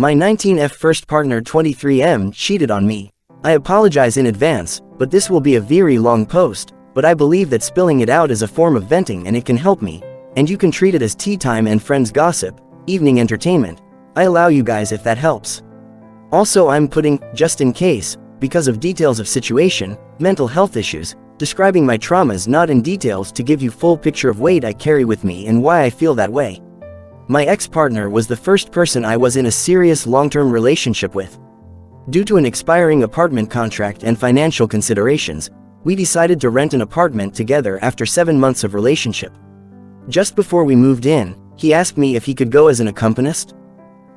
My 19F first partner 23M cheated on me. I apologize in advance, but this will be a very long post, but I believe that spilling it out is a form of venting and it can help me, and you can treat it as tea time and friends gossip, evening entertainment. I allow you guys if that helps. Also I'm putting, just in case, because of details of situation, mental health issues, describing my traumas not in details to give you full picture of weight I carry with me and why I feel that way. My ex-partner was the first person I was in a serious long-term relationship with. Due to an expiring apartment contract and financial considerations, we decided to rent an apartment together after 7 months of relationship. Just before we moved in, he asked me if he could go as an accompanist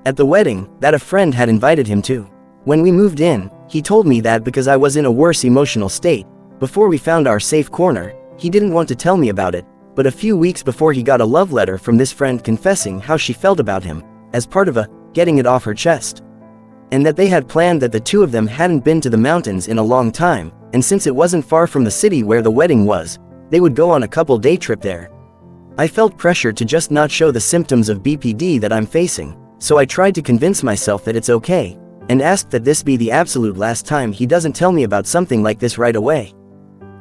at the wedding that a friend had invited him to. When we moved in, he told me that because I was in a worse emotional state, before we found our safe corner, he didn't want to tell me about it, but a few weeks before he got a love letter from this friend confessing how she felt about him, as part of a getting it off her chest. And that they had planned that the two of them hadn't been to the mountains in a long time, and since it wasn't far from the city where the wedding was, they would go on a couple-day trip there. I felt pressure to just not show the symptoms of BPD that I'm facing, so I tried to convince myself that it's okay, and asked that this be the absolute last time he doesn't tell me about something like this right away.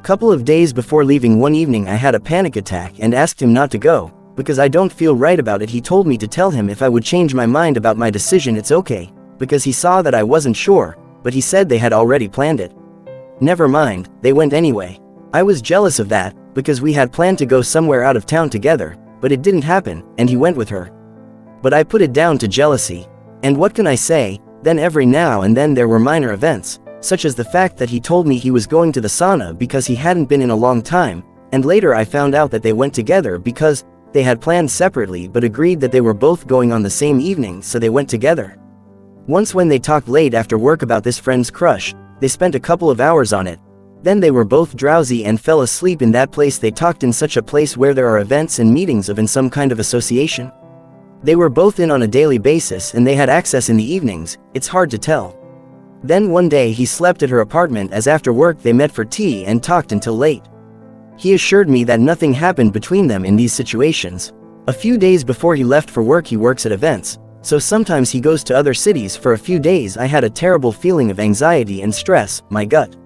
Couple of days before leaving one evening I had a panic attack and asked him not to go, because I don't feel right about it. He told me to tell him if I would change my mind about my decision it's okay, because he saw that I wasn't sure, but he said they had already planned it. Never mind, they went anyway. I was jealous of that, because we had planned to go somewhere out of town together, but it didn't happen, and he went with her. But I put it down to jealousy. And what can I say? Then every now and then there were minor events, such as the fact that he told me he was going to the sauna because he hadn't been in a long time, and later I found out that they went together because they had planned separately but agreed that they were both going on the same evening, so they went together. Once when they talked late after work about this friend's crush, they spent a couple of hours on it. Then they were both drowsy and fell asleep in that place. They talked in such a place where there are events and meetings of in some kind of association. They were both in on a daily basis and they had access in the evenings, it's hard to tell. Then one day he slept at her apartment as after work they met for tea and talked until late. He assured me that nothing happened between them in these situations. A few days before he left for work he works at events, so sometimes he goes to other cities for a few days. I had a terrible feeling of anxiety and stress, my gut.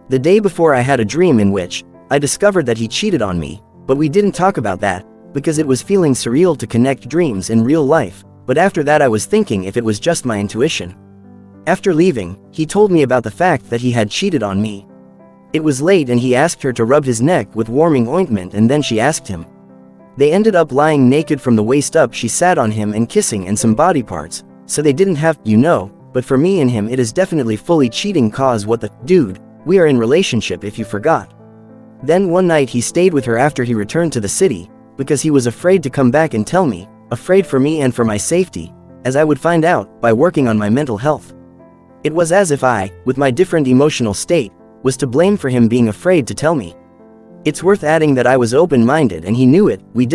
The day before I had a dream in which I discovered that he cheated on me, but we didn't talk about that, because it was feeling surreal to connect dreams in real life, but after that I was thinking if it was just my intuition. After leaving, he told me about the fact that he had cheated on me. It was late and he asked her to rub his neck with warming ointment and then she asked him. They ended up lying naked from the waist up. She sat on him and kissing and some body parts, so they didn't have, but for me and him it is definitely fully cheating cause what the, dude, we are in relationship if you forgot. Then one night he stayed with her after he returned to the city, because he was afraid to come back and tell me, afraid for me and for my safety, as I would find out by working on my mental health. It was as if I, with my different emotional state, was to blame for him being afraid to tell me. It's worth adding that I was open-minded and he knew it. We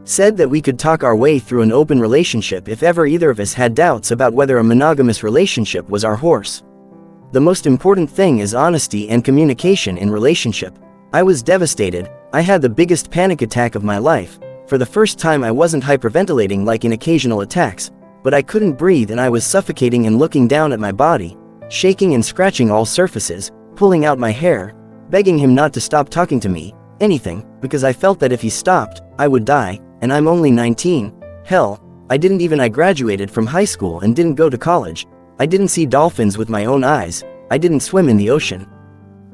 said that we could talk our way through an open relationship if ever either of us had doubts about whether a monogamous relationship was our horse. The most important thing is honesty and communication in relationship. I was devastated. I had the biggest panic attack of my life. For the first time I wasn't hyperventilating like in occasional attacks, but I couldn't breathe and I was suffocating and looking down at my body, shaking and scratching all surfaces, pulling out my hair, begging him not to stop talking to me, anything, because I felt that if he stopped, I would die, and I'm only 19. Hell, I graduated from high school and didn't go to college. I didn't see dolphins with my own eyes. I didn't swim in the ocean.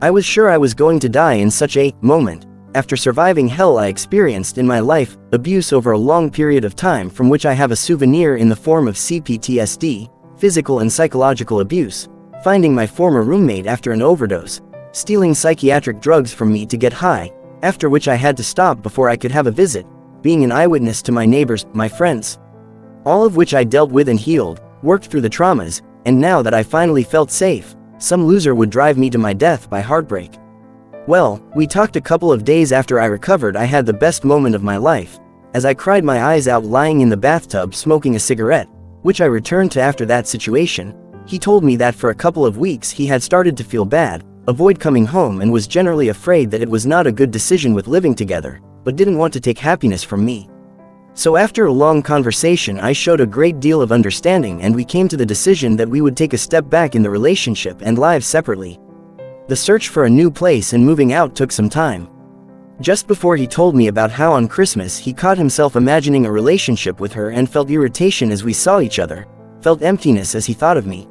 I was sure I was going to die in such a moment. After surviving hell I experienced in my life, abuse over a long period of time from which I have a souvenir in the form of CPTSD, physical and psychological abuse, finding my former roommate after an overdose, stealing psychiatric drugs from me to get high, after which I had to stop before I could have a visit, being an eyewitness to my neighbors, my friends. All of which I dealt with and healed, worked through the traumas, and now that I finally felt safe, some loser would drive me to my death by heartbreak. Well, we talked a couple of days after I recovered. I had the best moment of my life, as I cried my eyes out lying in the bathtub smoking a cigarette, which I returned to after that situation. He told me that for a couple of weeks he had started to feel bad, avoid coming home and was generally afraid that it was not a good decision with living together, but didn't want to take happiness from me. So after a long conversation I showed a great deal of understanding and we came to the decision that we would take a step back in the relationship and live separately. The search for a new place and moving out took some time. Just before he told me about how on Christmas he caught himself imagining a relationship with her and felt irritation as we saw each other, felt emptiness as he thought of me.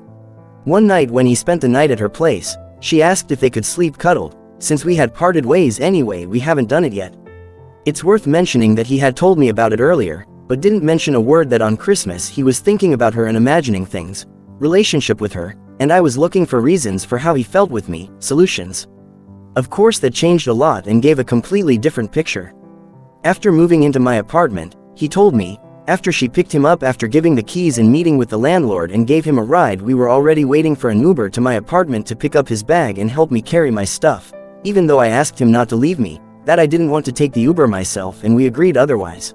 One night when he spent the night at her place, she asked if they could sleep cuddled. Since we had parted ways anyway, we haven't done it yet. It's worth mentioning that he had told me about it earlier, but didn't mention a word that on Christmas he was thinking about her and imagining things, relationship with her, and I was looking for reasons for how he felt with me, solutions. Of course that changed a lot and gave a completely different picture. After moving into my apartment, he told me, after she picked him up after giving the keys and meeting with the landlord and gave him a ride, we were already waiting for an Uber to my apartment to pick up his bag and help me carry my stuff, even though I asked him not to leave me, that I didn't want to take the Uber myself and we agreed otherwise.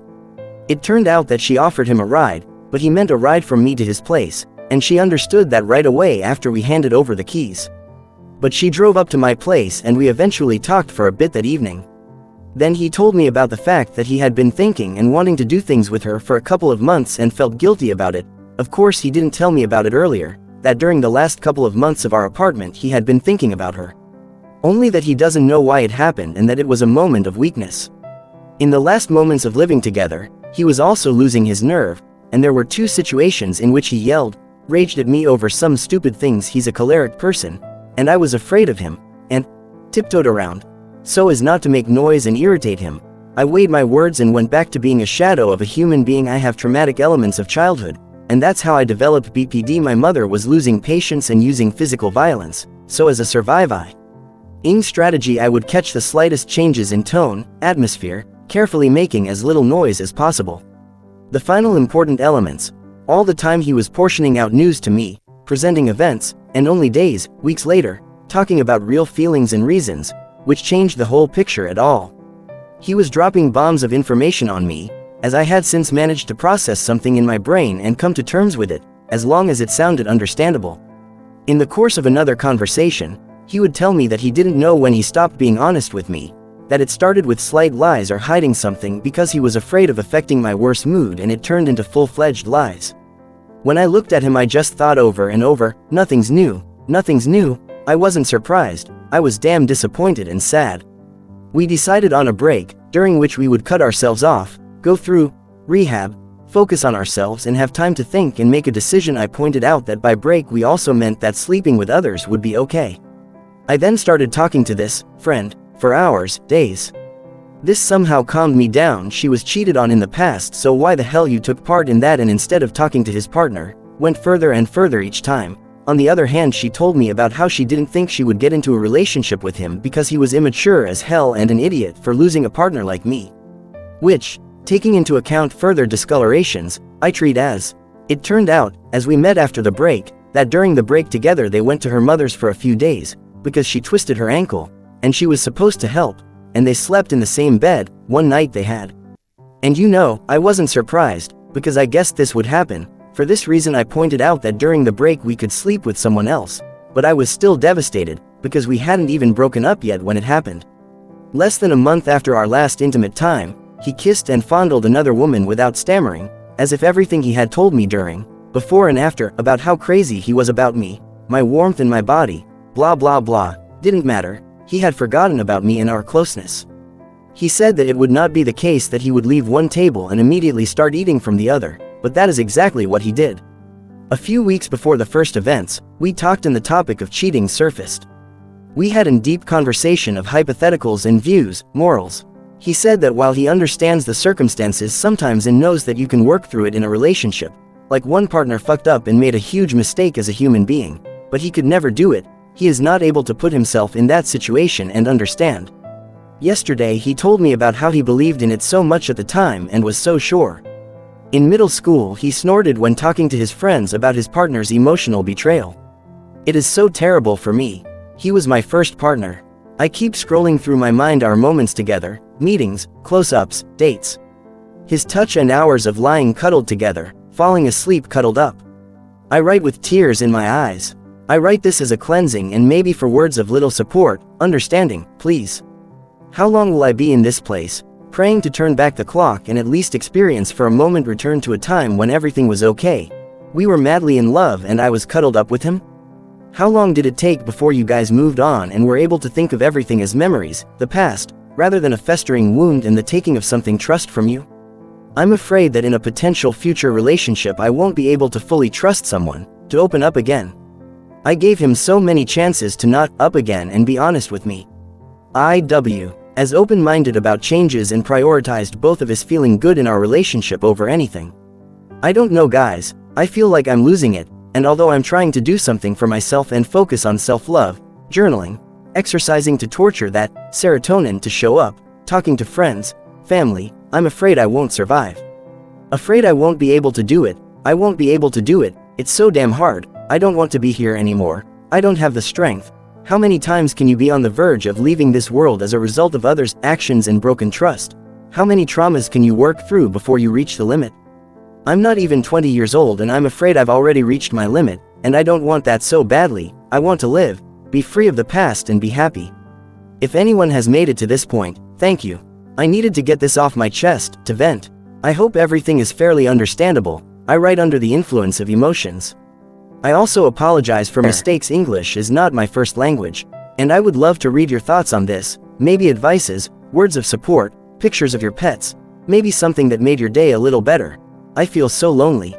It turned out that she offered him a ride, but he meant a ride from me to his place, and she understood that right away after we handed over the keys. But she drove up to my place and we eventually talked for a bit that evening. Then he told me about the fact that he had been thinking and wanting to do things with her for a couple of months and felt guilty about it. Of course he didn't tell me about it earlier, that during the last couple of months of our apartment he had been thinking about her. Only that he doesn't know why it happened and that it was a moment of weakness. In the last moments of living together, he was also losing his nerve, and there were two situations in which he yelled, raged at me over some stupid things. He's a choleric person, and I was afraid of him, and tiptoed around, so as not to make noise and irritate him. I weighed my words and went back to being a shadow of a human being. I have traumatic elements of childhood, and that's how I developed BPD. My mother was losing patience and using physical violence, so as a surviving strategy I would catch the slightest changes in tone, atmosphere, carefully making as little noise as possible. The final important elements. All the time he was portioning out news to me, presenting events, and only days, weeks later, talking about real feelings and reasons, which changed the whole picture at all. He was dropping bombs of information on me, as I had since managed to process something in my brain and come to terms with it, as long as it sounded understandable. In the course of another conversation, he would tell me that he didn't know when he stopped being honest with me, that it started with slight lies or hiding something because he was afraid of affecting my worst mood, and it turned into full-fledged lies. When I looked at him I just thought over and over, nothing's new, nothing's new. I wasn't surprised, I was damn disappointed and sad. We decided on a break, during which we would cut ourselves off, go through rehab, focus on ourselves and have time to think and make a decision. I pointed out that by break we also meant that sleeping with others would be okay. I then started talking to this friend for hours, days. This somehow calmed me down. She was cheated on in the past, so why the hell you took part in that? And instead of talking to his partner, went further and further each time. On the other hand, she told me about how she didn't think she would get into a relationship with him because he was immature as hell and an idiot for losing a partner like me. Which, taking into account further discolorations, I treat as. It turned out, as we met after the break, that during the break together they went to her mother's for a few days, because she twisted her ankle, and she was supposed to help. And they slept in the same bed, one night they had. And you know, I wasn't surprised, because I guessed this would happen. For this reason I pointed out that during the break we could sleep with someone else, but I was still devastated, because we hadn't even broken up yet when it happened. Less than a month after our last intimate time, he kissed and fondled another woman without stammering, as if everything he had told me during, before and after, about how crazy he was about me, my warmth and my body, blah blah blah, didn't matter. He had forgotten about me and our closeness. He said that it would not be the case that he would leave one table and immediately start eating from the other, but that is exactly what he did. A few weeks before the first events, we talked and the topic of cheating surfaced. We had a deep conversation of hypotheticals and views, morals. He said that while he understands the circumstances sometimes and knows that you can work through it in a relationship, like one partner fucked up and made a huge mistake as a human being, but he could never do it. He is not able to put himself in that situation and understand. Yesterday he told me about how he believed in it so much at the time and was so sure. In middle school he snorted when talking to his friends about his partner's emotional betrayal. It is so terrible for me. He was my first partner. I keep scrolling through my mind our moments together, meetings, close-ups, dates. His touch and hours of lying cuddled together, falling asleep cuddled up. I write with tears in my eyes. I write this as a cleansing and maybe for words of little support, understanding, please. How long will I be in this place? praying to turn back the clock and at least experience for a moment return to a time when everything was okay. We were madly in love and I was cuddled up with him? How long did it take before you guys moved on and were able to think of everything as memories, the past, rather than a festering wound and the taking of something trust from you? I'm afraid that in a potential future relationship I won't be able to fully trust someone, to open up again. I gave him so many chances to not up again and be honest with me. I.W. as open-minded about changes and prioritized both of us feeling good in our relationship over anything. I don't know guys, I feel like I'm losing it, and although I'm trying to do something for myself and focus on self-love, journaling, exercising to torture that serotonin to show up, talking to friends, family, I'm afraid I won't survive. Afraid I won't be able to do it, I won't be able to do it, it's so damn hard, I don't want to be here anymore, I don't have the strength. How many times can you be on the verge of leaving this world as a result of others' actions and broken trust? How many traumas can you work through before you reach the limit? I'm not even 20 years old and I'm afraid I've already reached my limit, and I don't want that so badly. I want to live, be free of the past and be happy. If anyone has made it to this point, thank you. I needed to get this off my chest, to vent. I hope everything is fairly understandable. I write under the influence of emotions. I also apologize for mistakes. English is not my first language, and I would love to read your thoughts on this, maybe advices, words of support, pictures of your pets, maybe something that made your day a little better. I feel so lonely.